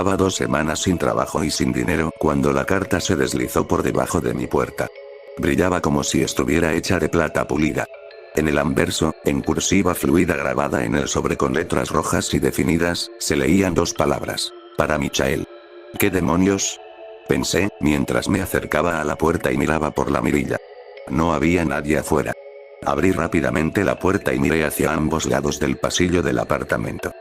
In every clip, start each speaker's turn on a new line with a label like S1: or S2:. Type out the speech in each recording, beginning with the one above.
S1: Llevaba 2 semanas sin trabajo y sin dinero cuando la carta se deslizó por debajo de mi puerta. Brillaba como si estuviera hecha de plata pulida. En el anverso, en cursiva fluida grabada en el sobre con letras rojas y definidas, se leían 2 palabras. Para Michael. ¿Qué demonios? Pensé, mientras me acercaba a la puerta y miraba por la mirilla. No había nadie afuera. Abrí rápidamente la puerta y miré hacia ambos lados del pasillo del apartamento.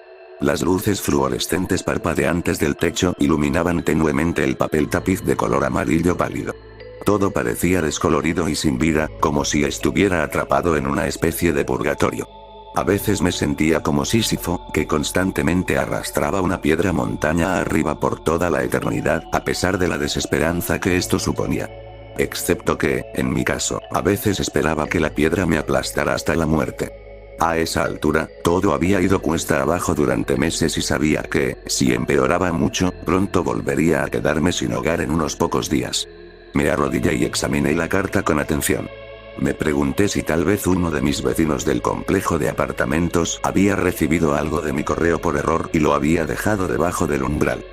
S1: Las luces fluorescentes parpadeantes del techo iluminaban tenuemente el papel tapiz de color amarillo pálido. Todo parecía descolorido y sin vida, como si estuviera atrapado en una especie de purgatorio. A veces me sentía como Sísifo, que constantemente arrastraba una piedra montaña arriba por toda la eternidad, a pesar de la desesperanza que esto suponía. Excepto que, en mi caso, a veces esperaba que la piedra me aplastara hasta la muerte. A esa altura, todo había ido cuesta abajo durante meses y sabía que, si empeoraba mucho, pronto volvería a quedarme sin hogar en unos pocos días. Me arrodillé y examiné la carta con atención. Me pregunté si tal vez uno de mis vecinos del complejo de apartamentos había recibido algo de mi correo por error y lo había dejado debajo del umbral.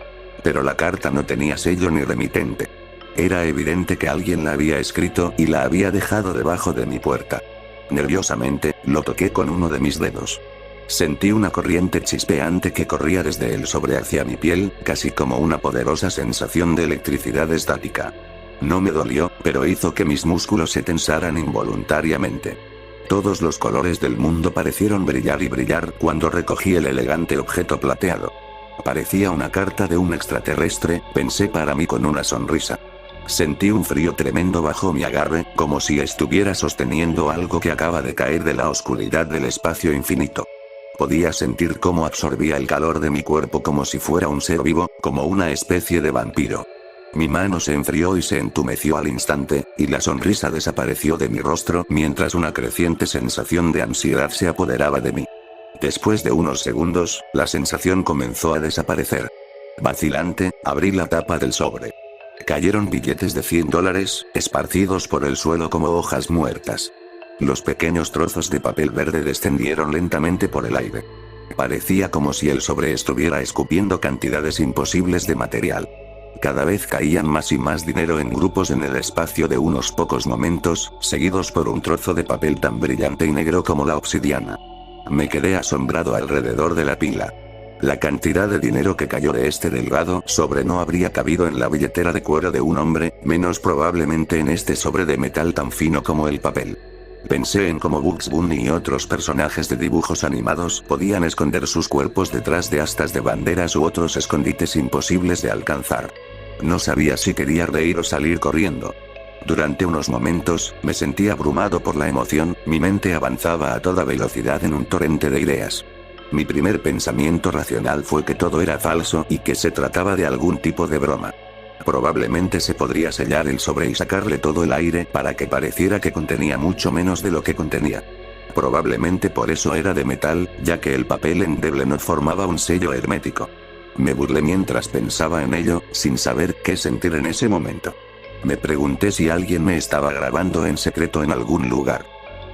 S1: Pero la carta no tenía sello ni remitente. Era evidente que alguien la había escrito y la había dejado debajo de mi puerta. Nerviosamente, lo toqué con uno de mis dedos. Sentí una corriente chispeante que corría desde el sobre hacia mi piel, casi como una poderosa sensación de electricidad estática. No me dolió, pero hizo que mis músculos se tensaran involuntariamente. Todos los colores del mundo parecieron brillar y brillar cuando recogí el elegante objeto plateado. Parecía una carta de un extraterrestre, pensé para mí con una sonrisa. Sentí un frío tremendo bajo mi agarre, como si estuviera sosteniendo algo que acaba de caer de la oscuridad del espacio infinito. Podía sentir cómo absorbía el calor de mi cuerpo como si fuera un ser vivo, como una especie de vampiro. Mi mano se enfrió y se entumeció al instante, y la sonrisa desapareció de mi rostro mientras una creciente sensación de ansiedad se apoderaba de mí. Después de unos segundos, la sensación comenzó a desaparecer. Vacilante, abrí la tapa del sobre. Cayeron billetes de $100, esparcidos por el suelo como hojas muertas. Los pequeños trozos de papel verde descendieron lentamente por el aire. Parecía como si el sobre estuviera escupiendo cantidades imposibles de material. Cada vez caían más y más dinero en grupos en el espacio de unos pocos momentos, seguidos por un trozo de papel tan brillante y negro como la obsidiana. Me quedé asombrado alrededor de la pila. La cantidad de dinero que cayó de este delgado sobre no habría cabido en la billetera de cuero de un hombre, menos probablemente en este sobre de metal tan fino como el papel. Pensé en cómo Bugs Bunny y otros personajes de dibujos animados podían esconder sus cuerpos detrás de astas de banderas u otros escondites imposibles de alcanzar. No sabía si quería reír o salir corriendo. Durante unos momentos, me sentí abrumado por la emoción, mi mente avanzaba a toda velocidad en un torrente de ideas. Mi primer pensamiento racional fue que todo era falso y que se trataba de algún tipo de broma. Probablemente se podría sellar el sobre y sacarle todo el aire para que pareciera que contenía mucho menos de lo que contenía. Probablemente por eso era de metal, ya que el papel endeble no formaba un sello hermético. Me burlé mientras pensaba en ello, sin saber qué sentir en ese momento. Me pregunté si alguien me estaba grabando en secreto en algún lugar.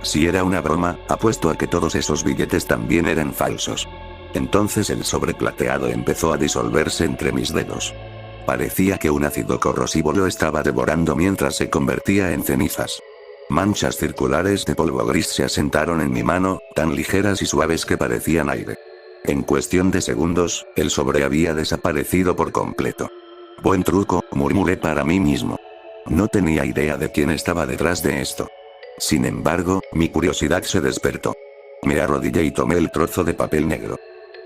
S1: Si era una broma, apuesto a que todos esos billetes también eran falsos. Entonces el sobre plateado empezó a disolverse entre mis dedos. Parecía que un ácido corrosivo lo estaba devorando mientras se convertía en cenizas. Manchas circulares de polvo gris se asentaron en mi mano, tan ligeras y suaves que parecían aire. En cuestión de segundos, el sobre había desaparecido por completo. Buen truco, murmuré para mí mismo. No tenía idea de quién estaba detrás de esto. Sin embargo, mi curiosidad se despertó. Me arrodillé y tomé el trozo de papel negro.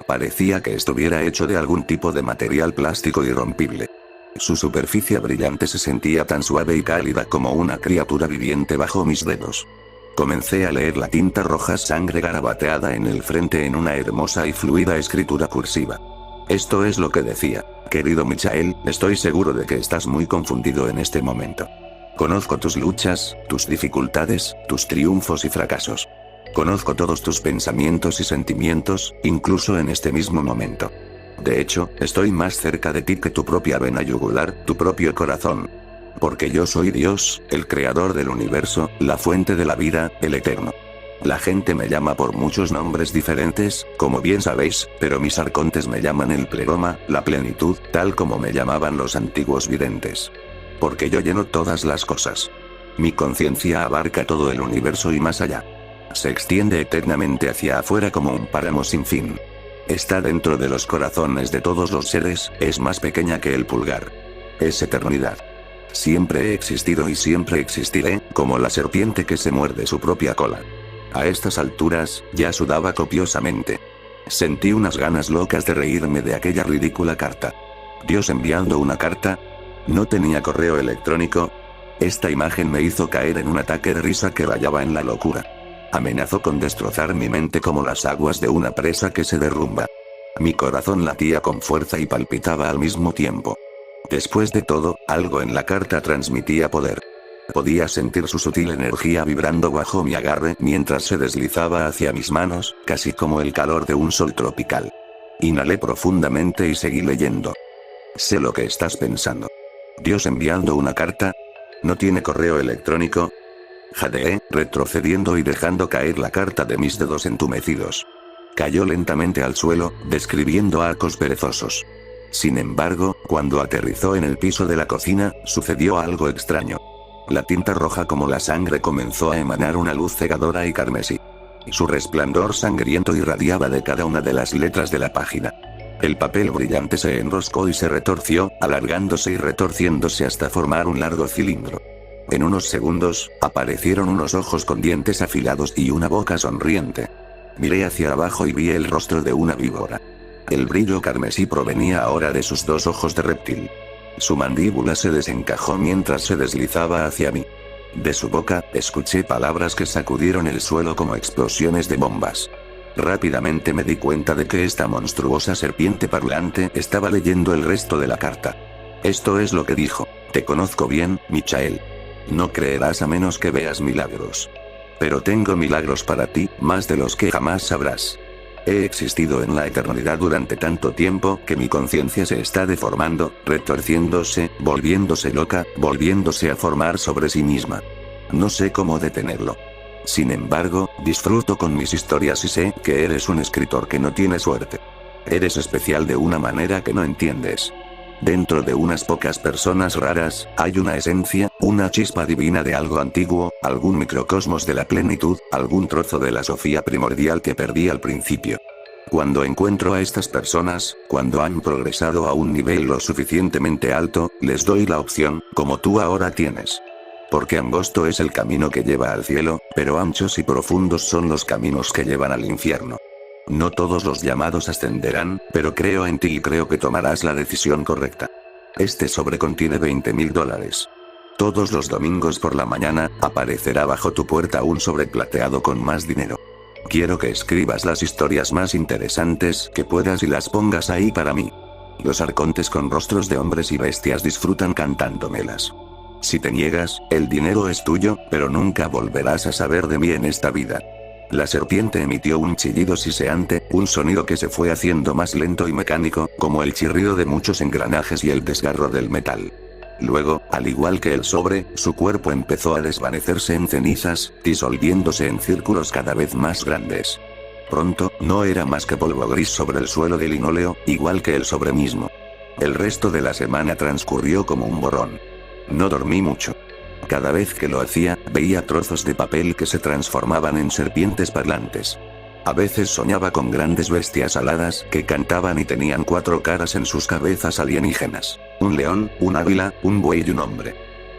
S1: Parecía que estuviera hecho de algún tipo de material plástico irrompible. Su superficie brillante se sentía tan suave y cálida como una criatura viviente bajo mis dedos. Comencé a leer la tinta roja sangre garabateada en el frente en una hermosa y fluida escritura cursiva. Esto es lo que decía: querido Michael, estoy seguro de que estás muy confundido en este momento. Conozco tus luchas, tus dificultades, tus triunfos y fracasos. Conozco todos tus pensamientos y sentimientos, incluso en este mismo momento. De hecho, estoy más cerca de ti que tu propia vena yugular, tu propio corazón. Porque yo soy Dios, el creador del universo, la fuente de la vida, el eterno. La gente me llama por muchos nombres diferentes, como bien sabéis, pero mis arcontes me llaman el pleroma, la plenitud, tal como me llamaban los antiguos videntes. Porque yo lleno todas las cosas. Mi conciencia abarca todo el universo y más allá. Se extiende eternamente hacia afuera como un páramo sin fin. Está dentro de los corazones de todos los seres, es más pequeña que el pulgar. Es eternidad. Siempre he existido y siempre existiré, como la serpiente que se muerde su propia cola. A estas alturas, ya sudaba copiosamente. Sentí unas ganas locas de reírme de aquella ridícula carta. ¿Dios enviando una carta? ¿No tenía correo electrónico? Esta imagen me hizo caer en un ataque de risa que rayaba en la locura. Amenazó con destrozar mi mente como las aguas de una presa que se derrumba. Mi corazón latía con fuerza y palpitaba al mismo tiempo. Después de todo, algo en la carta transmitía poder. Podía sentir su sutil energía vibrando bajo mi agarre mientras se deslizaba hacia mis manos, casi como el calor de un sol tropical. Inhalé profundamente y seguí leyendo. Sé lo que estás pensando. ¿Dios enviando una carta? ¿No tiene correo electrónico? Jadeé, retrocediendo y dejando caer la carta de mis dedos entumecidos. Cayó lentamente al suelo, describiendo arcos perezosos. Sin embargo, cuando aterrizó en el piso de la cocina, sucedió algo extraño. La tinta roja como la sangre comenzó a emanar una luz cegadora y carmesí. Su resplandor sangriento irradiaba de cada una de las letras de la página. El papel brillante se enroscó y se retorció, alargándose y retorciéndose hasta formar un largo cilindro. En unos segundos, aparecieron unos ojos con dientes afilados y una boca sonriente. Miré hacia abajo y vi el rostro de una víbora. El brillo carmesí provenía ahora de sus dos ojos de reptil. Su mandíbula se desencajó mientras se deslizaba hacia mí. De su boca, escuché palabras que sacudieron el suelo como explosiones de bombas. Rápidamente me di cuenta de que esta monstruosa serpiente parlante estaba leyendo el resto de la carta. Esto es lo que dijo: te conozco bien, Michael. No creerás a menos que veas milagros. Pero tengo milagros para ti, más de los que jamás sabrás. He existido en la eternidad durante tanto tiempo que mi conciencia se está deformando, retorciéndose, volviéndose loca, volviéndose a formar sobre sí misma. No sé cómo detenerlo. Sin embargo, disfruto con mis historias y sé que eres un escritor que no tiene suerte. Eres especial de una manera que no entiendes. Dentro de unas pocas personas raras, hay una esencia, una chispa divina de algo antiguo, algún microcosmos de la plenitud, algún trozo de la Sofía primordial que perdí al principio. Cuando encuentro a estas personas, cuando han progresado a un nivel lo suficientemente alto, les doy la opción, como tú ahora tienes. Porque angosto es el camino que lleva al cielo, pero anchos y profundos son los caminos que llevan al infierno. No todos los llamados ascenderán, pero creo en ti y creo que tomarás la decisión correcta. Este sobre contiene $20,000. Todos los domingos por la mañana, aparecerá bajo tu puerta un sobre plateado con más dinero. Quiero que escribas las historias más interesantes que puedas y las pongas ahí para mí. Los arcontes con rostros de hombres y bestias disfrutan cantándomelas. Si te niegas, el dinero es tuyo, pero nunca volverás a saber de mí en esta vida. La serpiente emitió un chillido siseante, un sonido que se fue haciendo más lento y mecánico, como el chirrido de muchos engranajes y el desgarro del metal. Luego, al igual que el sobre, su cuerpo empezó a desvanecerse en cenizas, disolviéndose en círculos cada vez más grandes. Pronto, no era más que polvo gris sobre el suelo de linóleo, igual que el sobre mismo. El resto de la semana transcurrió como un borrón. No dormí mucho. Cada vez que lo hacía, veía trozos de papel que se transformaban en serpientes parlantes. A veces soñaba con grandes bestias aladas que cantaban y tenían 4 caras en sus cabezas alienígenas: un león, un águila, un buey y un hombre.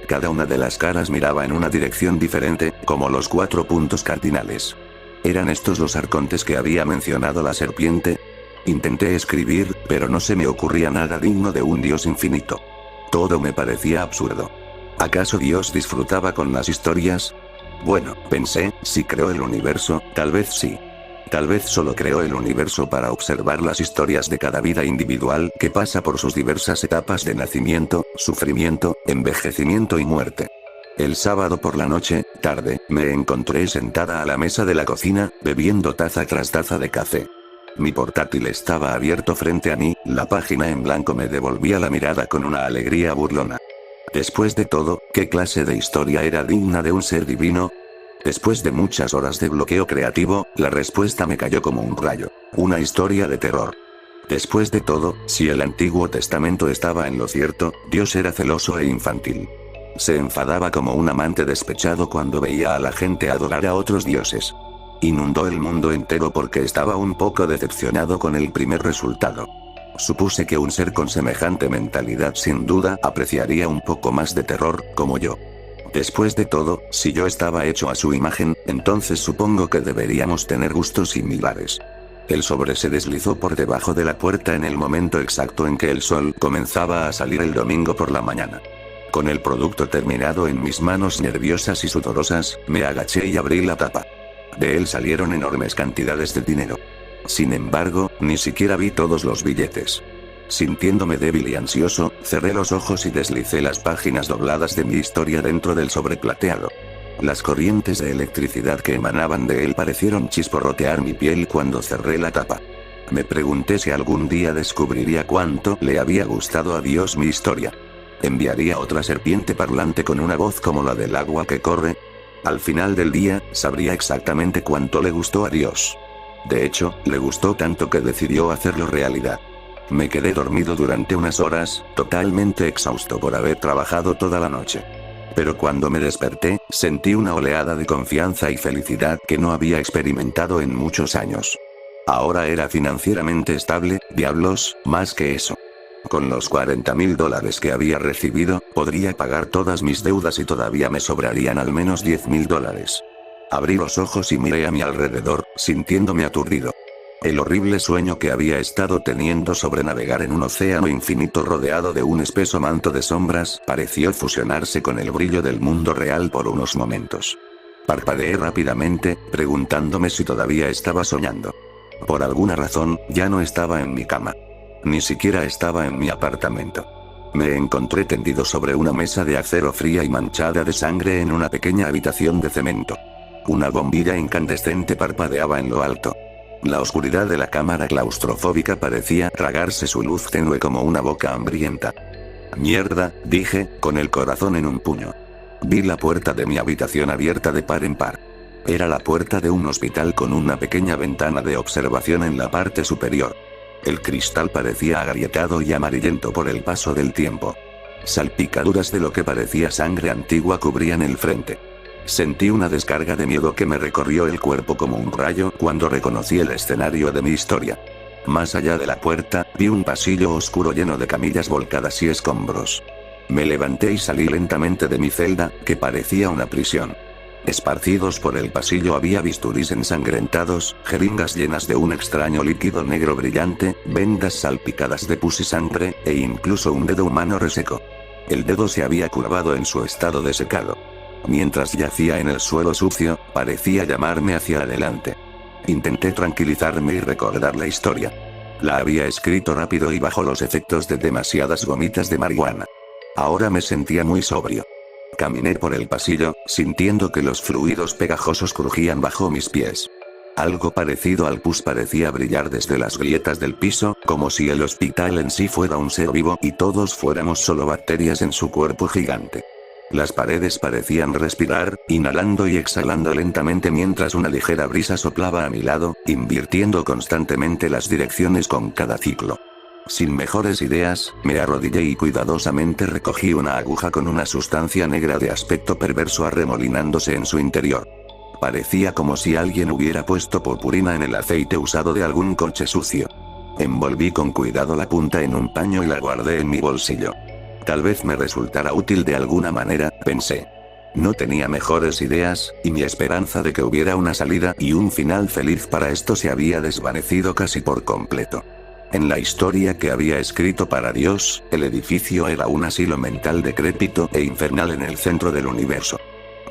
S1: Cada una de las caras miraba en una dirección diferente, como los 4 puntos cardinales. ¿Eran estos los arcontes que había mencionado la serpiente? Intenté escribir, pero no se me ocurría nada digno de un dios infinito. Todo me parecía absurdo. ¿Acaso Dios disfrutaba con las historias? Bueno, pensé, si creó el universo, tal vez sí. Tal vez solo creó el universo para observar las historias de cada vida individual que pasa por sus diversas etapas de nacimiento, sufrimiento, envejecimiento y muerte. El sábado por la noche, tarde, me encontré sentada a la mesa de la cocina, bebiendo taza tras taza de café. Mi portátil estaba abierto frente a mí, la página en blanco me devolvía la mirada con una alegría burlona. Después de todo, ¿qué clase de historia era digna de un ser divino? Después de muchas horas de bloqueo creativo, la respuesta me cayó como un rayo. Una historia de terror. Después de todo, si el Antiguo Testamento estaba en lo cierto, Dios era celoso e infantil. Se enfadaba como un amante despechado cuando veía a la gente adorar a otros dioses. Inundó el mundo entero porque estaba un poco decepcionado con el primer resultado. Supuse que un ser con semejante mentalidad sin duda apreciaría un poco más de terror, como yo. Después de todo, si yo estaba hecho a su imagen, entonces supongo que deberíamos tener gustos similares. El sobre se deslizó por debajo de la puerta en el momento exacto en que el sol comenzaba a salir el domingo por la mañana. Con el producto terminado en mis manos nerviosas y sudorosas, me agaché y abrí la tapa. De él salieron enormes cantidades de dinero. Sin embargo, ni siquiera vi todos los billetes. Sintiéndome débil y ansioso, cerré los ojos y deslicé las páginas dobladas de mi historia dentro del sobre plateado. Las corrientes de electricidad que emanaban de él parecieron chisporrotear mi piel cuando cerré la tapa. Me pregunté si algún día descubriría cuánto le había gustado a Dios mi historia. ¿Enviaría otra serpiente parlante con una voz como la del agua que corre? Al final del día, sabría exactamente cuánto le gustó a Dios. De hecho, le gustó tanto que decidió hacerlo realidad. Me quedé dormido durante unas horas, totalmente exhausto por haber trabajado toda la noche. Pero cuando me desperté, sentí una oleada de confianza y felicidad que no había experimentado en muchos años. Ahora era financieramente estable, diablos, más que eso. Con los $40.000 que había recibido, podría pagar todas mis deudas y todavía me sobrarían al menos $10.000. Abrí los ojos y miré a mi alrededor, sintiéndome aturdido. El horrible sueño que había estado teniendo sobre navegar en un océano infinito rodeado de un espeso manto de sombras pareció fusionarse con el brillo del mundo real por unos momentos. Parpadeé rápidamente, preguntándome si todavía estaba soñando. Por alguna razón, ya no estaba en mi cama. Ni siquiera estaba en mi apartamento. Me encontré tendido sobre una mesa de acero fría y manchada de sangre en una pequeña habitación de cemento. Una bombilla incandescente parpadeaba en lo alto. La oscuridad de la cámara claustrofóbica parecía tragarse su luz tenue como una boca hambrienta. Mierda, dije, con el corazón en un puño. Vi la puerta de mi habitación abierta de par en par. Era la puerta de un hospital con una pequeña ventana de observación en la parte superior. El cristal parecía agrietado y amarillento por el paso del tiempo. Salpicaduras de lo que parecía sangre antigua cubrían el frente. Sentí una descarga de miedo que me recorrió el cuerpo como un rayo cuando reconocí el escenario de mi historia. Más allá de la puerta, vi un pasillo oscuro lleno de camillas volcadas y escombros. Me levanté y salí lentamente de mi celda, que parecía una prisión. Esparcidos por el pasillo había bisturís ensangrentados, jeringas llenas de un extraño líquido negro brillante, vendas salpicadas de pus y sangre, e incluso un dedo humano reseco. El dedo se había curvado en su estado desecado. Mientras yacía en el suelo sucio, parecía llamarme hacia adelante. Intenté tranquilizarme y recordar la historia. La había escrito rápido y bajo los efectos de demasiadas gomitas de marihuana. Ahora me sentía muy sobrio. Caminé por el pasillo, sintiendo que los fluidos pegajosos crujían bajo mis pies. Algo parecido al pus parecía brillar desde las grietas del piso, como si el hospital en sí fuera un ser vivo y todos fuéramos solo bacterias en su cuerpo gigante. Las paredes parecían respirar, inhalando y exhalando lentamente mientras una ligera brisa soplaba a mi lado, invirtiendo constantemente las direcciones con cada ciclo. Sin mejores ideas, me arrodillé y cuidadosamente recogí una aguja con una sustancia negra de aspecto perverso arremolinándose en su interior. Parecía como si alguien hubiera puesto purpurina en el aceite usado de algún coche sucio. Envolví con cuidado la punta en un paño y la guardé en mi bolsillo. Tal vez me resultara útil de alguna manera, pensé. No tenía mejores ideas, y mi esperanza de que hubiera una salida y un final feliz para esto se había desvanecido casi por completo. En la historia que había escrito para Dios, el edificio era un asilo mental decrépito e infernal en el centro del universo.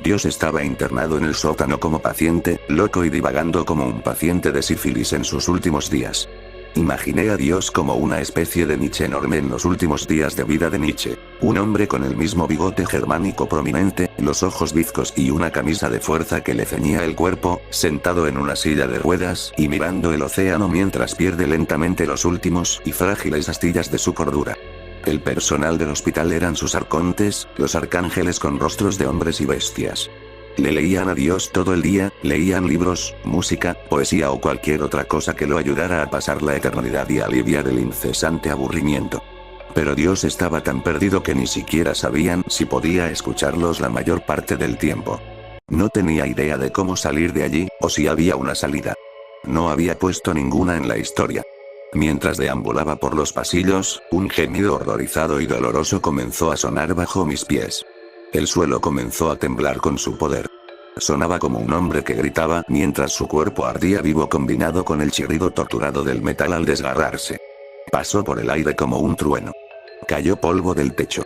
S1: Dios estaba internado en el sótano como paciente, loco y divagando como un paciente de sífilis en sus últimos días. Imaginé a Dios como una especie de Nietzsche enorme en los últimos días de vida de Nietzsche, un hombre con el mismo bigote germánico prominente, los ojos bizcos y una camisa de fuerza que le ceñía el cuerpo, sentado en una silla de ruedas y mirando el océano mientras pierde lentamente los últimos y frágiles astillas de su cordura. El personal del hospital eran sus arcontes, los arcángeles con rostros de hombres y bestias. Le leían a Dios todo el día, leían libros, música, poesía o cualquier otra cosa que lo ayudara a pasar la eternidad y aliviar el incesante aburrimiento. Pero Dios estaba tan perdido que ni siquiera sabían si podía escucharlos la mayor parte del tiempo. No tenía idea de cómo salir de allí, o si había una salida. No había puesto ninguna en la historia. Mientras deambulaba por los pasillos, un gemido horrorizado y doloroso comenzó a sonar bajo mis pies. El suelo comenzó a temblar con su poder. Sonaba como un hombre que gritaba mientras su cuerpo ardía vivo combinado con el chirrido torturado del metal al desgarrarse. Pasó por el aire como un trueno. Cayó polvo del techo.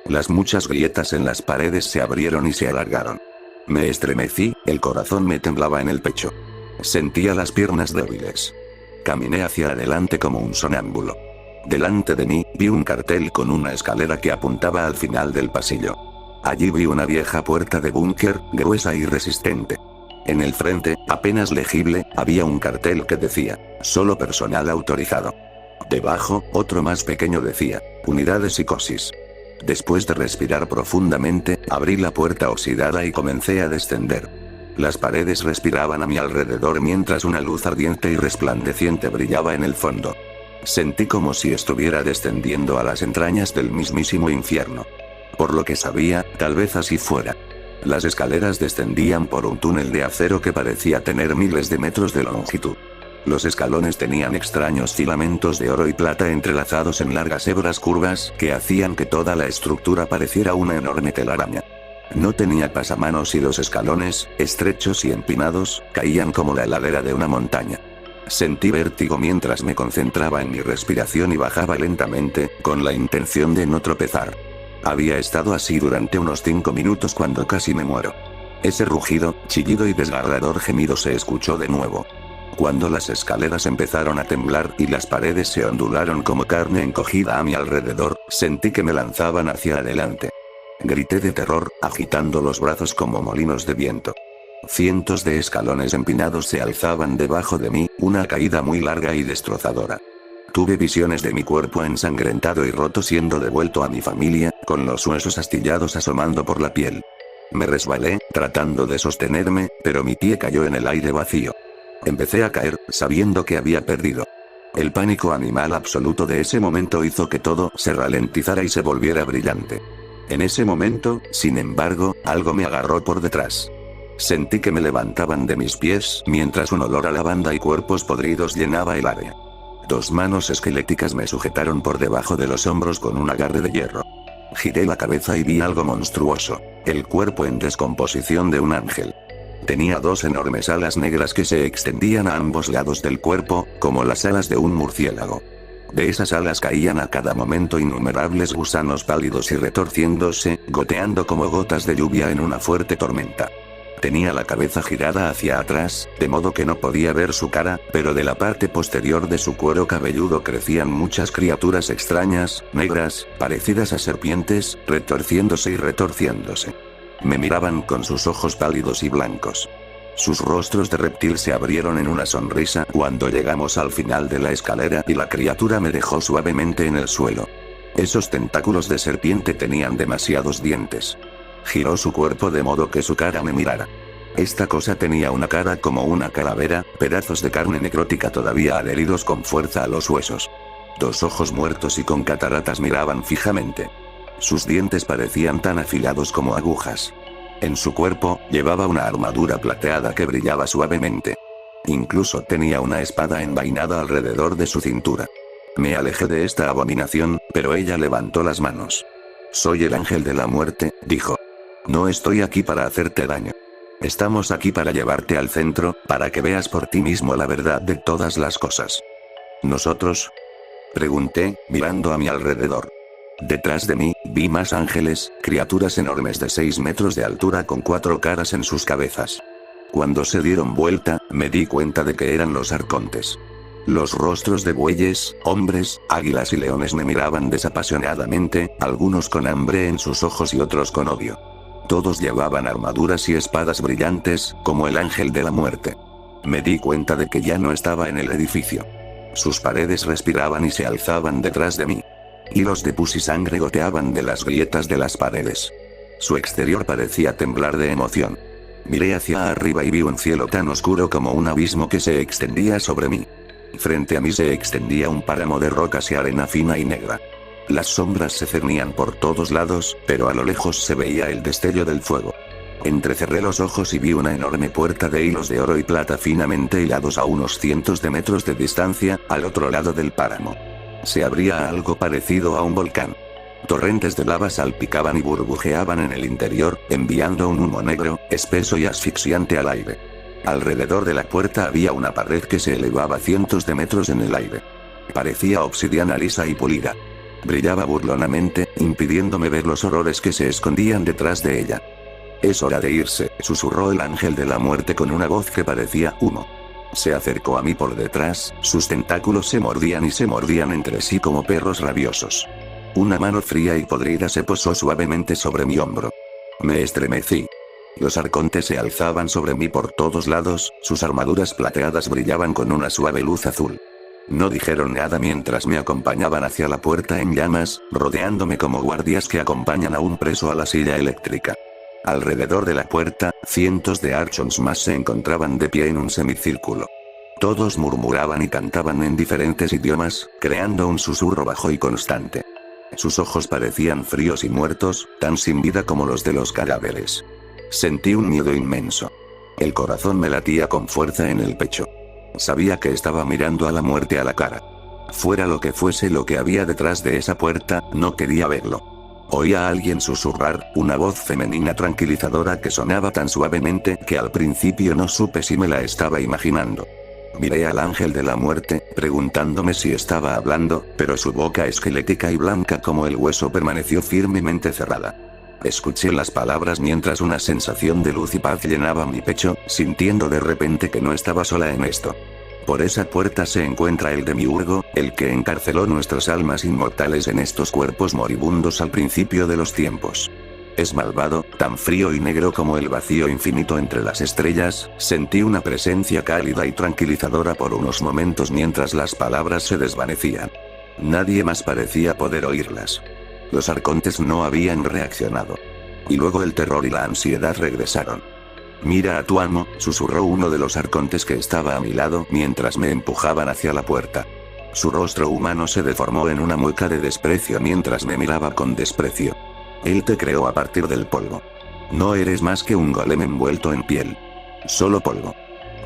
S1: Las muchas grietas en las paredes se abrieron y se alargaron. Me estremecí, el corazón me temblaba en el pecho. Sentía las piernas débiles. Caminé hacia adelante como un sonámbulo. Delante de mí, vi un cartel con una escalera que apuntaba al final del pasillo. Allí vi una vieja puerta de búnker, gruesa y resistente. En el frente, apenas legible, había un cartel que decía, solo personal autorizado. Debajo, otro más pequeño decía, unidad de psicosis. Después de respirar profundamente, abrí la puerta oxidada y comencé a descender. Las paredes respiraban a mi alrededor mientras una luz ardiente y resplandeciente brillaba en el fondo. Sentí como si estuviera descendiendo a las entrañas del mismísimo infierno. Por lo que sabía, tal vez así fuera. Las escaleras descendían por un túnel de acero que parecía tener miles de metros de longitud. Los escalones tenían extraños filamentos de oro y plata entrelazados en largas hebras curvas que hacían que toda la estructura pareciera una enorme telaraña. No tenía pasamanos y los escalones, estrechos y empinados, caían como la ladera de una montaña. Sentí vértigo mientras me concentraba en mi respiración y bajaba lentamente, con la intención de no tropezar. Había estado así durante unos 5 minutos cuando casi me muero. Ese rugido, chillido y desgarrador gemido se escuchó de nuevo. Cuando las escaleras empezaron a temblar y las paredes se ondularon como carne encogida a mi alrededor, sentí que me lanzaban hacia adelante. Grité de terror, agitando los brazos como molinos de viento. Cientos de escalones empinados se alzaban debajo de mí, una caída muy larga y destrozadora. Tuve visiones de mi cuerpo ensangrentado y roto siendo devuelto a mi familia, con los huesos astillados asomando por la piel. Me resbalé, tratando de sostenerme, pero mi pie cayó en el aire vacío. Empecé a caer, sabiendo que había perdido. El pánico animal absoluto de ese momento hizo que todo se ralentizara y se volviera brillante. En ese momento, sin embargo, algo me agarró por detrás. Sentí que me levantaban de mis pies mientras un olor a lavanda y cuerpos podridos llenaba el área. 2 manos esqueléticas me sujetaron por debajo de los hombros con un agarre de hierro. Giré la cabeza y vi algo monstruoso, el cuerpo en descomposición de un ángel. Tenía 2 enormes alas negras que se extendían a ambos lados del cuerpo, como las alas de un murciélago. De esas alas caían a cada momento innumerables gusanos pálidos y retorciéndose, goteando como gotas de lluvia en una fuerte tormenta. Tenía la cabeza girada hacia atrás, de modo que no podía ver su cara, pero de la parte posterior de su cuero cabelludo crecían muchas criaturas extrañas, negras, parecidas a serpientes, retorciéndose y retorciéndose. Me miraban con sus ojos pálidos y blancos. Sus rostros de reptil se abrieron en una sonrisa cuando llegamos al final de la escalera y la criatura me dejó suavemente en el suelo. Esos tentáculos de serpiente tenían demasiados dientes. Giró su cuerpo de modo que su cara me mirara. Esta cosa tenía una cara como una calavera, pedazos de carne necrótica todavía adheridos con fuerza a los huesos. 2 ojos muertos y con cataratas miraban fijamente. Sus dientes parecían tan afilados como agujas. En su cuerpo, llevaba una armadura plateada que brillaba suavemente. Incluso tenía una espada envainada alrededor de su cintura. Me alejé de esta abominación, pero ella levantó las manos. Soy el ángel de la muerte, dijo. No estoy aquí para hacerte daño. Estamos aquí para llevarte al centro, para que veas por ti mismo la verdad de todas las cosas. ¿Nosotros? Pregunté, mirando a mi alrededor. Detrás de mí, vi más ángeles, criaturas enormes de 6 metros de altura con 4 caras en sus cabezas. Cuando se dieron vuelta, me di cuenta de que eran los arcontes. Los rostros de bueyes, hombres, águilas y leones me miraban desapasionadamente, algunos con hambre en sus ojos y otros con odio. Todos llevaban armaduras y espadas brillantes, como el ángel de la muerte. Me di cuenta de que ya no estaba en el edificio. Sus paredes respiraban y se alzaban detrás de mí. Hilos de pus y sangre goteaban de las grietas de las paredes. Su exterior parecía temblar de emoción. Miré hacia arriba y vi un cielo tan oscuro como un abismo que se extendía sobre mí. Frente a mí se extendía un páramo de rocas y arena fina y negra. Las sombras se cernían por todos lados, pero a lo lejos se veía el destello del fuego. Entrecerré los ojos y vi una enorme puerta de hilos de oro y plata finamente hilados a unos cientos de metros de distancia, al otro lado del páramo. Se abría algo parecido a un volcán. Torrentes de lava salpicaban y burbujeaban en el interior, enviando un humo negro, espeso y asfixiante al aire. Alrededor de la puerta había una pared que se elevaba cientos de metros en el aire. Parecía obsidiana lisa y pulida. Brillaba burlonamente, impidiéndome ver los horrores que se escondían detrás de ella. «Es hora de irse», susurró el ángel de la muerte con una voz que parecía humo. Se acercó a mí por detrás, sus tentáculos se mordían entre sí como perros rabiosos. Una mano fría y podrida se posó suavemente sobre mi hombro. Me estremecí. Los arcontes se alzaban sobre mí por todos lados, sus armaduras plateadas brillaban con una suave luz azul. No dijeron nada mientras me acompañaban hacia la puerta en llamas, rodeándome como guardias que acompañan a un preso a la silla eléctrica. Alrededor de la puerta, cientos de archons más se encontraban de pie en un semicírculo. Todos murmuraban y cantaban en diferentes idiomas, creando un susurro bajo y constante. Sus ojos parecían fríos y muertos, tan sin vida como los de los cadáveres. Sentí un miedo inmenso. El corazón me latía con fuerza en el pecho. Sabía que estaba mirando a la muerte a la cara. Fuera lo que fuese lo que había detrás de esa puerta, no quería verlo. Oía a alguien susurrar, una voz femenina tranquilizadora que sonaba tan suavemente que al principio no supe si me la estaba imaginando. Miré al ángel de la muerte, preguntándome si estaba hablando, pero su boca esquelética y blanca como el hueso permaneció firmemente cerrada. Escuché las palabras mientras una sensación de luz y paz llenaba mi pecho, sintiendo de repente que no estaba sola en esto. Por esa puerta se encuentra el demiurgo, el que encarceló nuestras almas inmortales en estos cuerpos moribundos al principio de los tiempos. Es malvado, tan frío y negro como el vacío infinito entre las estrellas. Sentí una presencia cálida y tranquilizadora por unos momentos mientras las palabras se desvanecían. Nadie más parecía poder oírlas. Los arcontes no habían reaccionado. Y luego el terror y la ansiedad regresaron. «Mira a tu amo», susurró uno de los arcontes que estaba a mi lado mientras me empujaban hacia la puerta. Su rostro humano se deformó en una mueca de desprecio mientras me miraba con desprecio. «Él te creó a partir del polvo. No eres más que un golem envuelto en piel. Solo polvo.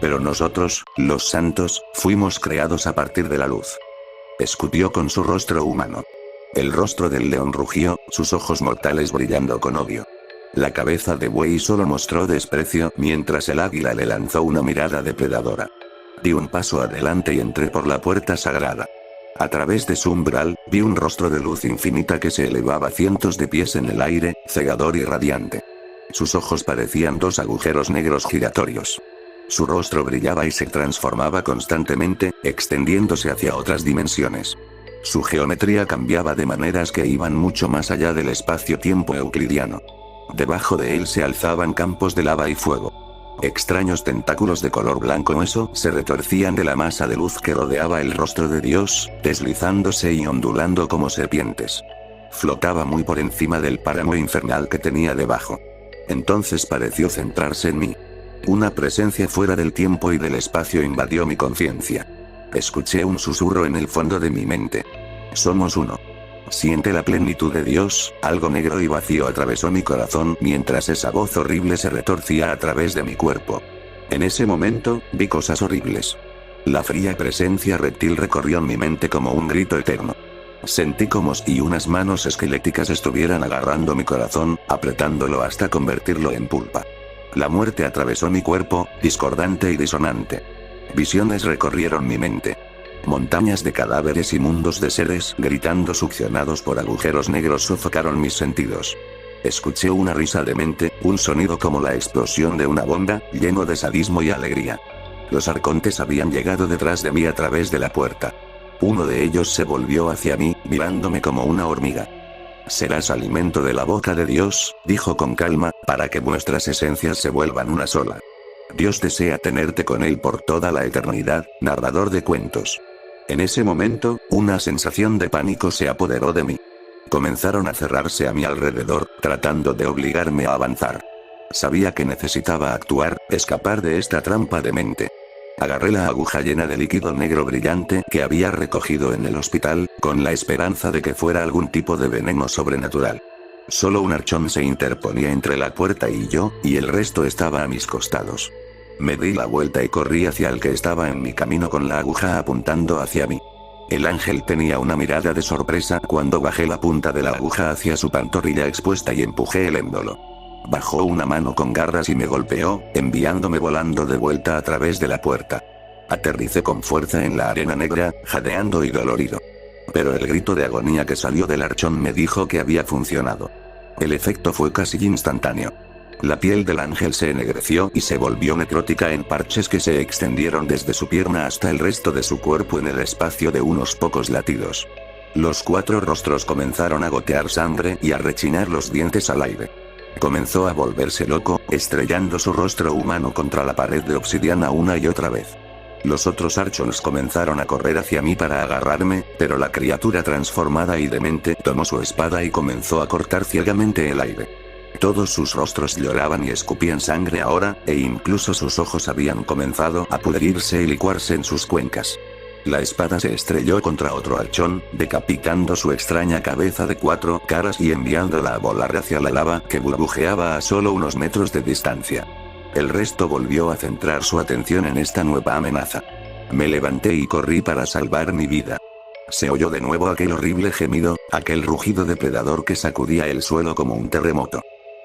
S1: Pero nosotros, los santos, fuimos creados a partir de la luz». Escupió con su rostro humano. El rostro del león rugió, sus ojos mortales brillando con odio. La cabeza de buey solo mostró desprecio mientras el águila le lanzó una mirada depredadora. Di un paso adelante y entré por la puerta sagrada. A través de su umbral, vi un rostro de luz infinita que se elevaba cientos de pies en el aire, cegador y radiante. Sus ojos parecían dos agujeros negros giratorios. Su rostro brillaba y se transformaba constantemente, extendiéndose hacia otras dimensiones. Su geometría cambiaba de maneras que iban mucho más allá del espacio-tiempo euclidiano. Debajo de él se alzaban campos de lava y fuego. Extraños tentáculos de color blanco hueso se retorcían de la masa de luz que rodeaba el rostro de Dios, deslizándose y ondulando como serpientes. Flotaba muy por encima del páramo infernal que tenía debajo. Entonces pareció centrarse en mí. Una presencia fuera del tiempo y del espacio invadió mi conciencia. Escuché un susurro en el fondo de mi mente. «Somos uno». Siente la plenitud de Dios. Algo negro y vacío atravesó mi corazón mientras esa voz horrible se retorcía a través de mi cuerpo. En ese momento, vi cosas horribles. La fría presencia reptil recorrió mi mente como un grito eterno. Sentí como si unas manos esqueléticas estuvieran agarrando mi corazón, apretándolo hasta convertirlo en pulpa. La muerte atravesó mi cuerpo, discordante y disonante. Visiones recorrieron mi mente. Montañas de cadáveres y mundos de seres gritando succionados por agujeros negros sofocaron mis sentidos. Escuché una risa demente, un sonido como la explosión de una bomba, lleno de sadismo y alegría. Los arcontes habían llegado detrás de mí a través de la puerta. Uno de ellos se volvió hacia mí, mirándome como una hormiga. «Serás alimento de la boca de Dios», dijo con calma, «para que vuestras esencias se vuelvan una sola. Dios desea tenerte con él por toda la eternidad, narrador de cuentos». En ese momento, una sensación de pánico se apoderó de mí. Comenzaron a cerrarse a mi alrededor, tratando de obligarme a avanzar. Sabía que necesitaba actuar, escapar de esta trampa de mente. Agarré la aguja llena de líquido negro brillante que había recogido en el hospital, con la esperanza de que fuera algún tipo de veneno sobrenatural. Solo un archón se interponía entre la puerta y yo, y el resto estaba a mis costados. Me di la vuelta y corrí hacia el que estaba en mi camino con la aguja apuntando hacia mí. El ángel tenía una mirada de sorpresa cuando bajé la punta de la aguja hacia su pantorrilla expuesta y empujé el émbolo. Bajó una mano con garras y me golpeó, enviándome volando de vuelta a través de la puerta. Aterricé con fuerza en la arena negra, jadeando y dolorido. Pero el grito de agonía que salió del archón me dijo que había funcionado. El efecto fue casi instantáneo. La piel del ángel se ennegreció y se volvió necrótica en parches que se extendieron desde su pierna hasta el resto de su cuerpo en el espacio de unos pocos latidos. Los 4 rostros comenzaron a gotear sangre y a rechinar los dientes al aire. Comenzó a volverse loco, estrellando su rostro humano contra la pared de obsidiana una y otra vez. Los otros archons comenzaron a correr hacia mí para agarrarme, pero la criatura transformada y demente tomó su espada y comenzó a cortar ciegamente el aire. Todos sus rostros lloraban y escupían sangre ahora, e incluso sus ojos habían comenzado a pudrirse y licuarse en sus cuencas. La espada se estrelló contra otro archón, decapitando su extraña cabeza de 4 caras y enviándola a volar hacia la lava que burbujeaba a solo unos metros de distancia. El resto volvió a centrar su atención en esta nueva amenaza. Me levanté y corrí para salvar mi vida. Se oyó de nuevo aquel horrible gemido, aquel rugido depredador que sacudía el suelo como un terremoto.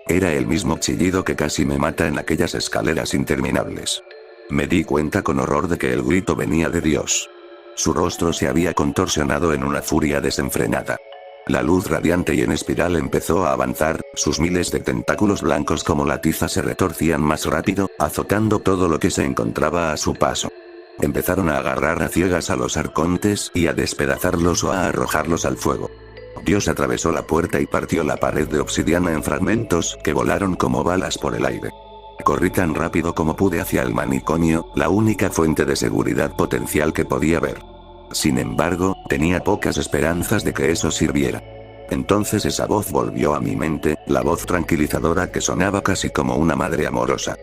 S1: Era el mismo chillido que casi me mata en aquellas escaleras interminables. Me di cuenta con horror de que el grito venía de Dios. Su rostro se había contorsionado en una furia desenfrenada. La luz radiante y en espiral empezó a avanzar, sus miles de tentáculos blancos como la tiza se retorcían más rápido, azotando todo lo que se encontraba a su paso. Empezaron a agarrar a ciegas a los arcontes y a despedazarlos o a arrojarlos al fuego. Dios atravesó la puerta y partió la pared de obsidiana en fragmentos que volaron como balas por el aire. Corrí tan rápido como pude hacia el manicomio, la única fuente de seguridad potencial que podía ver. Sin embargo, tenía pocas esperanzas de que eso sirviera. Entonces esa voz volvió a mi mente, la voz tranquilizadora que sonaba casi como una madre amorosa.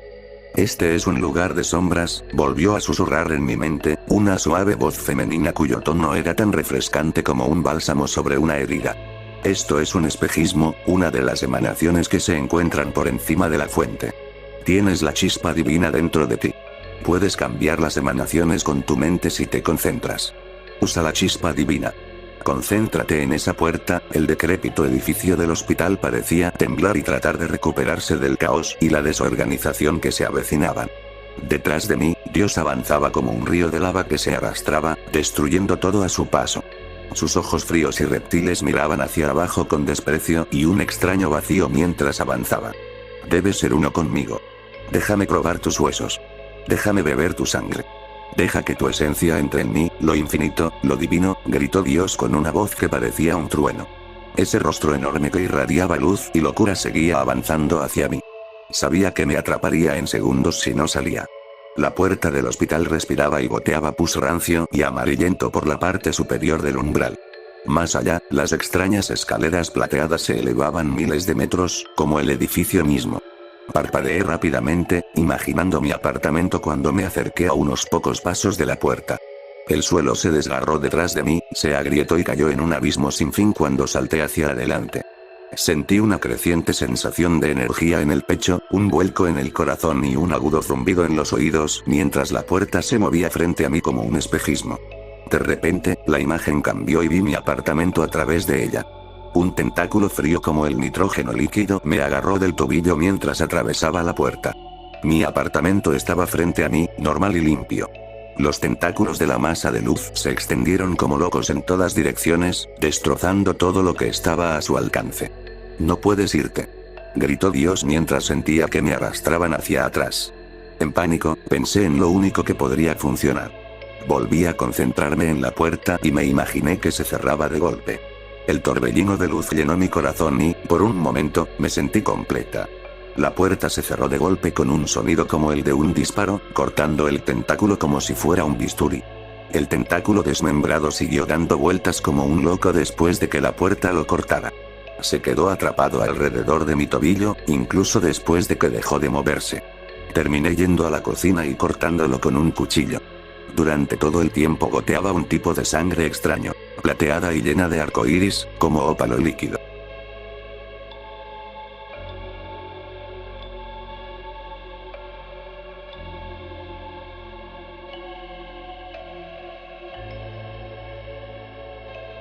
S1: Este es un lugar de sombras, volvió a susurrar en mi mente, una suave voz femenina cuyo tono era tan refrescante como un bálsamo sobre una herida. Esto es un espejismo, una de las emanaciones que se encuentran por encima de la fuente. Tienes la chispa divina dentro de ti. Puedes cambiar las emanaciones con tu mente si te concentras. Usa la chispa divina. Concéntrate en esa puerta, el decrépito edificio del hospital parecía temblar y tratar de recuperarse del caos y la desorganización que se avecinaban. Detrás de mí, Dios avanzaba como un río de lava que se arrastraba, destruyendo todo a su paso. Sus ojos fríos y reptiles miraban hacia abajo con desprecio y un extraño vacío mientras avanzaba. Debes ser uno conmigo. Déjame probar tus huesos. Déjame beber tu sangre. Deja que tu esencia entre en mí, lo infinito, lo divino, gritó Dios con una voz que parecía un trueno. Ese rostro enorme que irradiaba luz y locura seguía avanzando hacia mí. Sabía que me atraparía en segundos si no salía. La puerta del hospital respiraba y goteaba pus rancio y amarillento por la parte superior del umbral. Más allá, las extrañas escaleras plateadas se elevaban miles de metros, como el edificio mismo. Parpadeé rápidamente, imaginando mi apartamento cuando me acerqué a unos pocos pasos de la puerta. El suelo se desgarró detrás de mí, se agrietó y cayó en un abismo sin fin cuando salté hacia adelante. Sentí una creciente sensación de energía en el pecho, un vuelco en el corazón y un agudo zumbido en los oídos mientras la puerta se movía frente a mí como un espejismo. De repente, la imagen cambió y vi mi apartamento a través de ella. Un tentáculo frío como el nitrógeno líquido me agarró del tobillo mientras atravesaba la puerta. Mi apartamento estaba frente a mí, normal y limpio. Los tentáculos de la masa de luz se extendieron como locos en todas direcciones, destrozando todo lo que estaba a su alcance. No puedes irte, gritó Dios mientras sentía que me arrastraban hacia atrás. En pánico, pensé en lo único que podría funcionar. Volví a concentrarme en la puerta y me imaginé que se cerraba de golpe. El torbellino de luz llenó mi corazón y, por un momento, me sentí completa. La puerta se cerró de golpe con un sonido como el de un disparo, cortando el tentáculo como si fuera un bisturí. El tentáculo desmembrado siguió dando vueltas como un loco después de que la puerta lo cortara. Se quedó atrapado alrededor de mi tobillo, incluso después de que dejó de moverse. Terminé yendo a la cocina y cortándolo con un cuchillo. Durante todo el tiempo goteaba un tipo de sangre extraño, plateada y llena de arcoíris, como ópalo líquido.